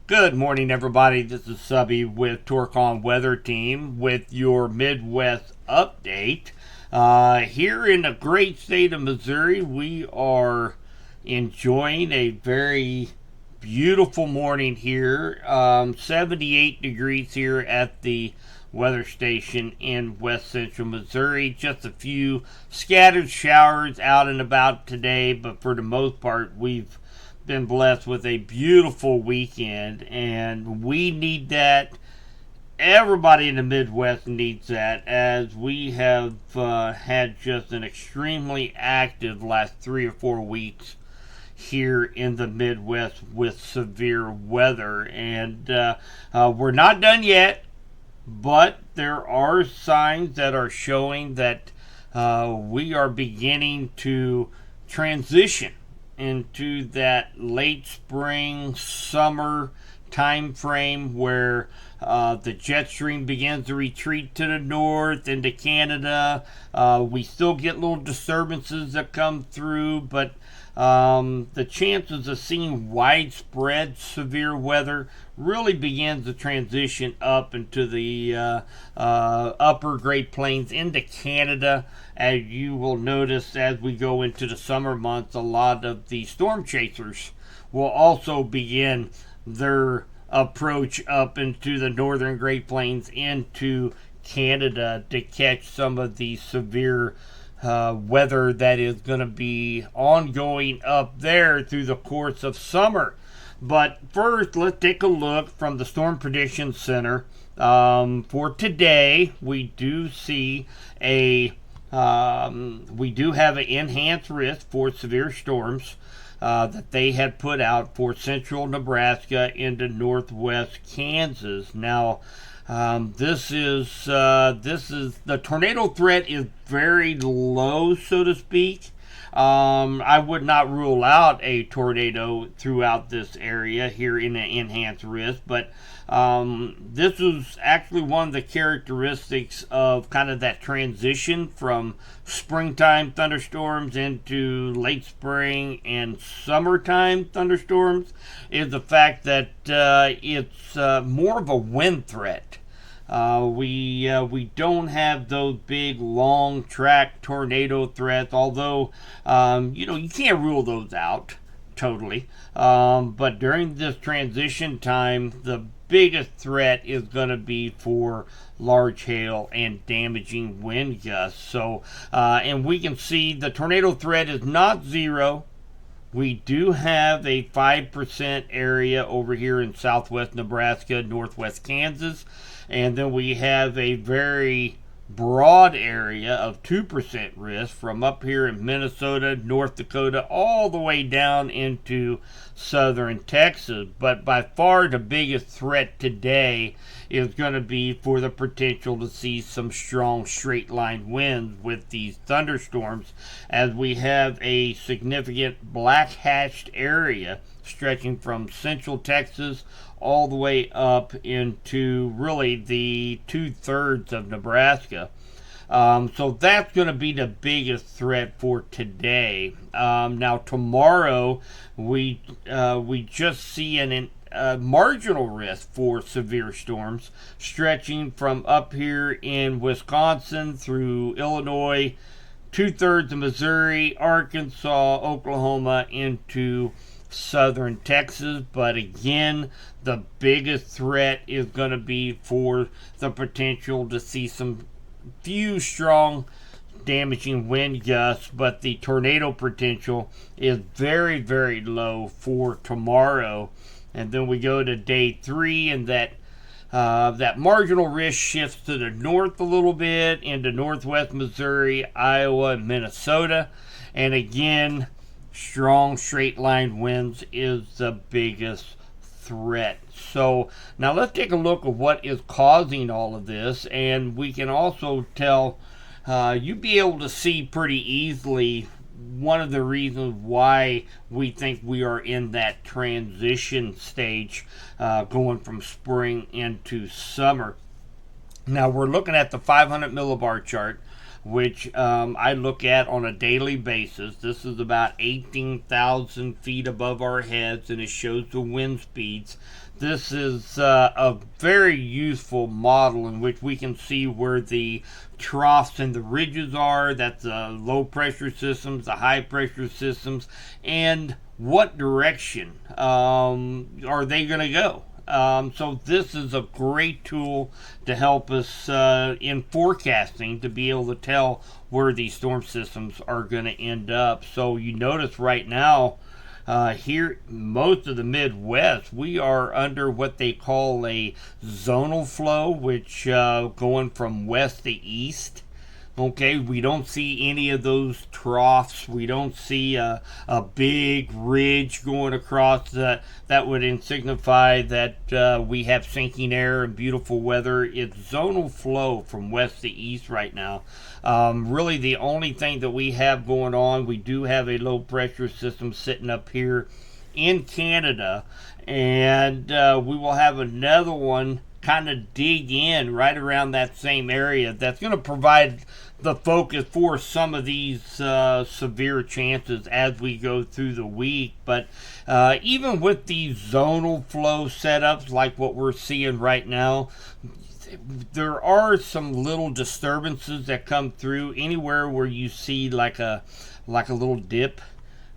Good morning, everybody. This is Subby with Torcon Weather Team with your Midwest update. Here in the great state of Missouri, we are enjoying a very beautiful morning here. 78 degrees here at the weather station in west central Missouri. Just a few scattered showers out and about today, but for the most part, we've been blessed with a beautiful weekend, and we need that. Everybody in the Midwest needs that, as we have had just an extremely active last 3 or 4 weeks here in the Midwest with severe weather. And we're not done yet, but there are signs that are showing that we are beginning to transition into that late spring, summer time frame where the jet stream begins to retreat to the north into Canada. We still get little disturbances that come through, but the chances of seeing widespread severe weather really begins to transition up into the upper Great Plains into Canada. As you will notice, as we go into the summer months, a lot of the storm chasers will also begin their approach up into the northern Great Plains into Canada to catch some of the severe weather that is going to be ongoing up there through the course of summer. But first, let's take a look from the Storm Prediction Center. For today, we do see we do have an enhanced risk for severe storms that they had put out for central Nebraska into northwest Kansas. Now, this is the tornado threat is very low, so to speak. I would not rule out a tornado throughout this area here in an enhanced risk, but this is actually one of the characteristics of kind of that transition from springtime thunderstorms into late spring and summertime thunderstorms, is the fact that it's more of a wind threat. We don't have those big long track tornado threats, although you can't rule those out totally. But during this transition time, the biggest threat is going to be for large hail and damaging wind gusts. So, and we can see the tornado threat is not zero. We do have a 5% area over here in southwest Nebraska, northwest Kansas, and then we have a very broad area of 2% risk from up here in Minnesota, North Dakota, all the way down into southern Texas. But by far the biggest threat today is going to be for the potential to see some strong straight line winds with these thunderstorms, as we have a significant black hatched area stretching from central Texas all the way up into really the 2/3 of Nebraska. So that's going to be the biggest threat for today. Now tomorrow we just see a marginal risk for severe storms stretching from up here in Wisconsin through Illinois, 2/3 of Missouri, Arkansas, Oklahoma into southern Texas. But again, the biggest threat is going to be for the potential to see some few strong damaging wind gusts, but the tornado potential is very, very low for tomorrow. And then we go to day 3, and that marginal risk shifts to the north a little bit into northwest Missouri, Iowa, and Minnesota. And again, strong straight line winds is the biggest threat. So now let's take a look at what is causing all of this, and we can also tell you'd be able to see pretty easily one of the reasons why we think we are in that transition stage going from spring into summer. Now we're looking at the 500 millibar chart which I look at on a daily basis. This is about 18,000 feet above our heads, and it shows the wind speeds. This is a very useful model in which we can see where the troughs and the ridges are. That's the low pressure systems, the high pressure systems, and what direction are they going to go. So this is a great tool to help us in forecasting, to be able to tell where these storm systems are going to end up. So you notice right now, here, most of the Midwest, we are under what they call a zonal flow, which going from west to east. Okay, we don't see any of those troughs. We don't see a big ridge going across that would signify that we have sinking air and beautiful weather. It's zonal flow from west to east right now. Really, the only thing that we have going on, we do have a low pressure system sitting up here in Canada, and we will have another one kind of dig in right around that same area. That's going to provide the focus for some of these severe chances as we go through the week. But even with these zonal flow setups like what we're seeing right now, there are some little disturbances that come through anywhere where you see like a little dip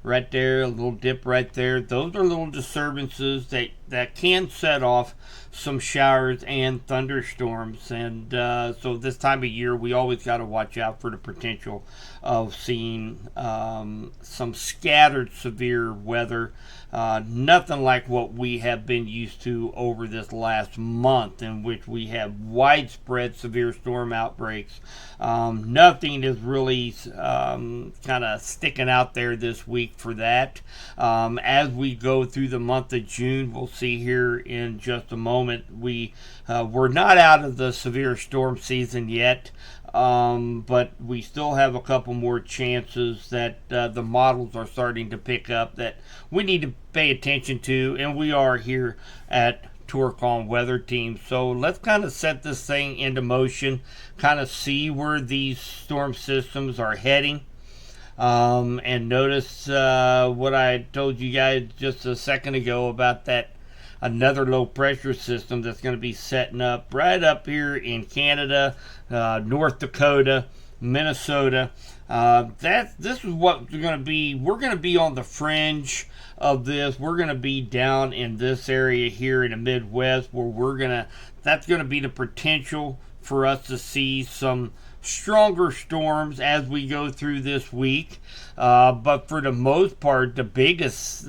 right there, a little dip right there. Those are little disturbances that can set off some showers and thunderstorms. And so this time of year, we always got to watch out for the potential of seeing some scattered severe weather. Nothing like what we have been used to over this last month, in which we have widespread severe storm outbreaks. Nothing is really kind of sticking out there this week for that. As we go through the month of June, we'll see here in just a moment, we're not out of the severe storm season yet. But we still have a couple more chances that the models are starting to pick up that we need to pay attention to, and we are here at Tourcon Weather Team. So let's kind of set this thing into motion, kind of see where these storm systems are heading. And notice what I told you guys just a second ago about that another low pressure system that's going to be setting up right up here in Canada, North Dakota, Minnesota. This is what we're going to be. We're going to be on the fringe of this. We're going to be down in this area here in the Midwest, where that's going to be the potential for us to see some stronger storms as we go through this week. But for the most part, the biggest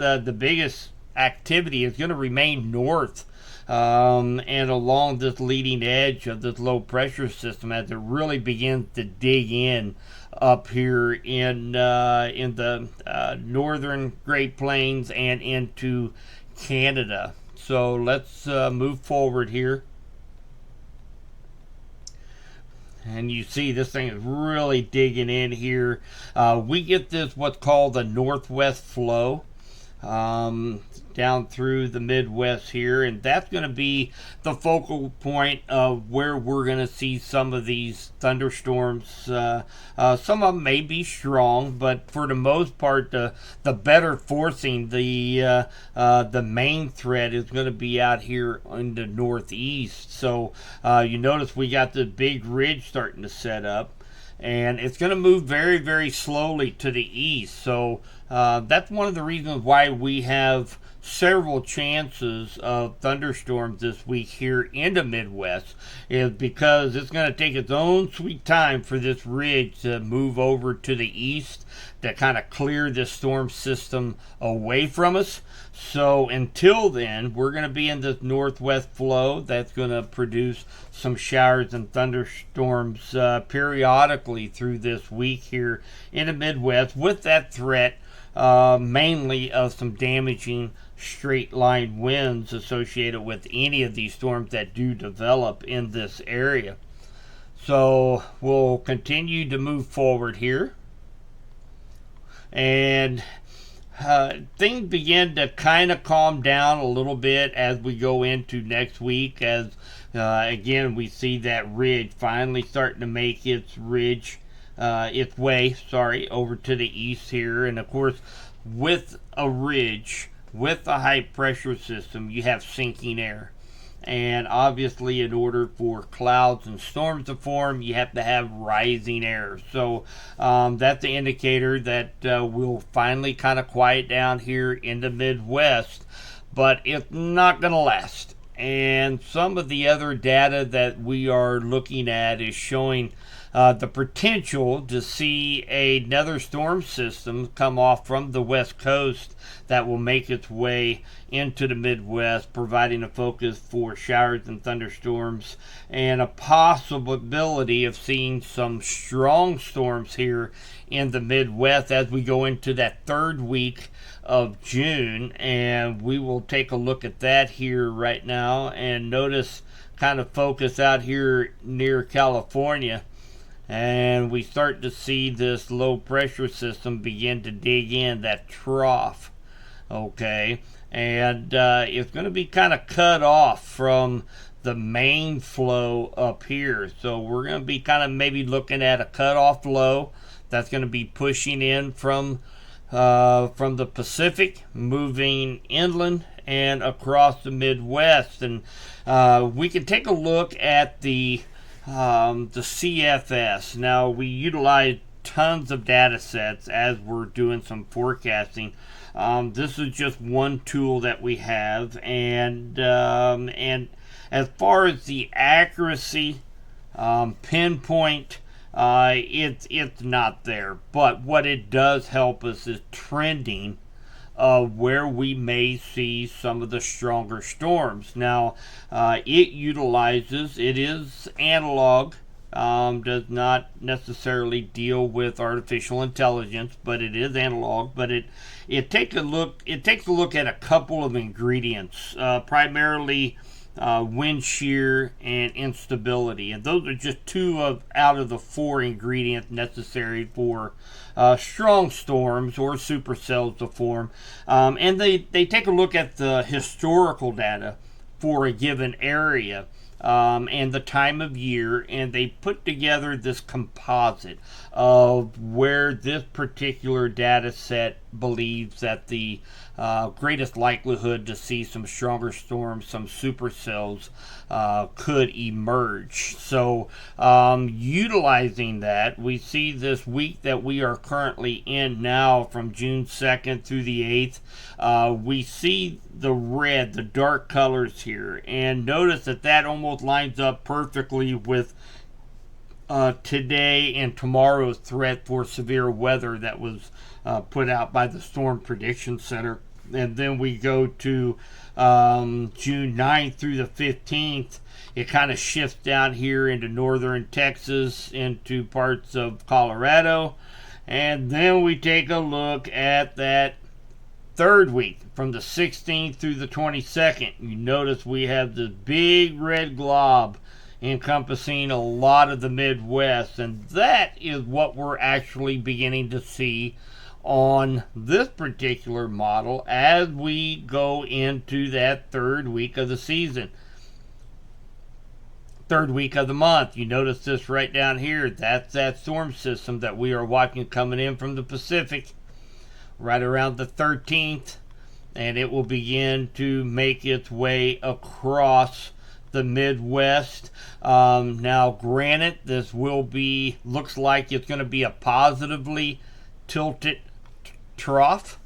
activity is going to remain north and along this leading edge of this low pressure system as it really begins to dig in up here in the northern Great Plains and into Canada. So let's move forward here. And you see this thing is really digging in here. We get this what's called the northwest flow down through the Midwest here, and that's going to be the focal point of where we're going to see some of these thunderstorms. Some of them may be strong, but for the most part, the better forcing, the main threat is going to be out here in the northeast. So you notice we got this big ridge starting to set up, and it's going to move very, very slowly to the east. So that's one of the reasons why we have several chances of thunderstorms this week here in the Midwest, is because it's going to take its own sweet time for this ridge to move over to the east to kind of clear this storm system away from us. So until then, we're going to be in this northwest flow that's going to produce some showers and thunderstorms periodically through this week here in the Midwest, with that threat mainly of some damaging straight line winds associated with any of these storms that do develop in this area. So we'll continue to move forward here, and things begin to kind of calm down a little bit as we go into next week, as again we see that ridge finally starting to make its ridge its way, over to the east here. And of course, with a ridge, with a high pressure system, you have sinking air. And obviously, in order for clouds and storms to form, you have to have rising air. So that's the indicator that we'll finally kind of quiet down here in the Midwest. But it's not going to last. And some of the other data that we are looking at is showing the potential to see another storm system come off from the west coast that will make its way into the Midwest, providing a focus for showers and thunderstorms, and a possibility of seeing some strong storms here in the Midwest as we go into that third week of June. And we will take a look at that here right now, and notice, kind of focus out here near California, and we start to see this low pressure system begin to dig in that trough. Okay, and it's going to be kind of cut off from the main flow up here. So we're going to be kind of maybe looking at a cutoff low that's going to be pushing in from the Pacific, moving inland and across the Midwest. And we can take a look at the CFS. Now, we utilize tons of data sets as we're doing some forecasting. This is just one tool that we have, and as far as the accuracy, pinpoint, it's not there. But what it does help us is trending of where we may see some of the stronger storms. Now, it is analog, does not necessarily deal with artificial intelligence, but it is analog. But it takes a look at a couple of ingredients, primarily wind shear and instability, and those are just two out of the four ingredients necessary for strong storms or supercells to form. And they take a look at the historical data for a given area, and the time of year, and they put together this composite of where this particular data set believes that the greatest likelihood to see some stronger storms, some supercells, could emerge. So utilizing that, we see this week that we are currently in now, from June 2nd through the 8th, we see the red, the dark colors here, and notice that almost lines up perfectly with today and tomorrow's threat for severe weather that was put out by the Storm Prediction Center. And then we go to June 9th through the 15th. It kind of shifts down here into northern Texas, into parts of Colorado. And then we take a look at that third week, from the 16th through the 22nd. You notice we have this big red glob encompassing a lot of the Midwest, and that is what we're actually beginning to see on this particular model as we go into that third week of the season, third week of the month. You notice this right down here. That's that storm system that we are watching coming in from the Pacific right around the 13th, and it will begin to make its way across the Midwest. Now, granted, this looks like it's going to be a positively tilted trough,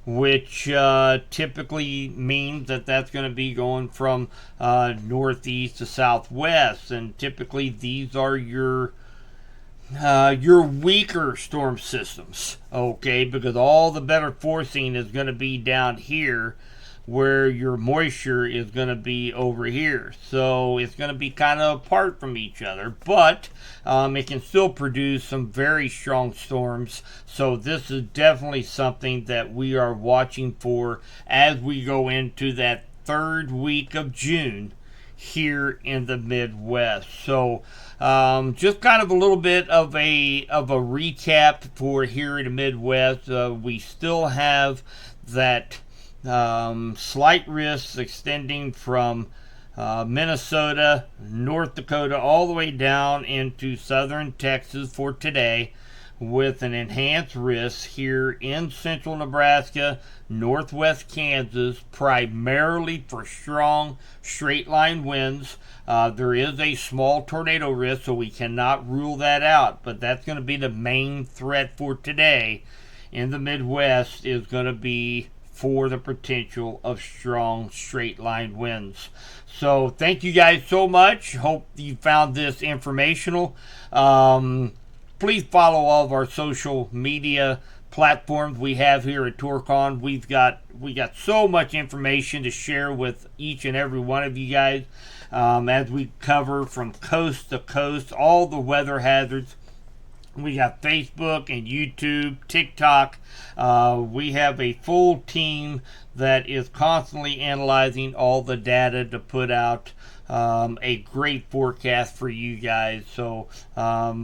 which typically means that that's going to be going from northeast to southwest, and typically these are your weaker storm systems, okay, because all the better forcing is going to be down here, where your moisture is going to be over here. So it's going to be kind of apart from each other, but it can still produce some very strong storms. So this is definitely something that we are watching for as we go into that third week of June here in the Midwest. So just kind of a little bit of a recap for here in the Midwest. We still have that slight risks extending from Minnesota, North Dakota, all the way down into southern Texas for today. with an enhanced risk here in central Nebraska, northwest Kansas, primarily for strong straight line winds. There is a small tornado risk, so we cannot rule that out, but that's going to be the main threat for today in the Midwest, is going to be for the potential of strong straight line winds. So thank you guys so much. Hope you found this informational. Please follow all of our social media platforms we have here at Tourcon. We got so much information to share with each and every one of you guys, as we cover from coast to coast all the weather hazards. We got Facebook and YouTube, TikTok. We have a full team that is constantly analyzing all the data to put out a great forecast for you guys. So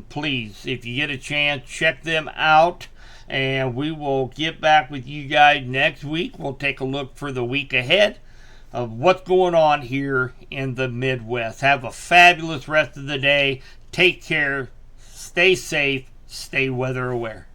please, if you get a chance, check them out. And we will get back with you guys next week. We'll take a look for the week ahead of what's going on here in the Midwest. Have a fabulous rest of the day. Take care. Stay safe. Stay weather aware.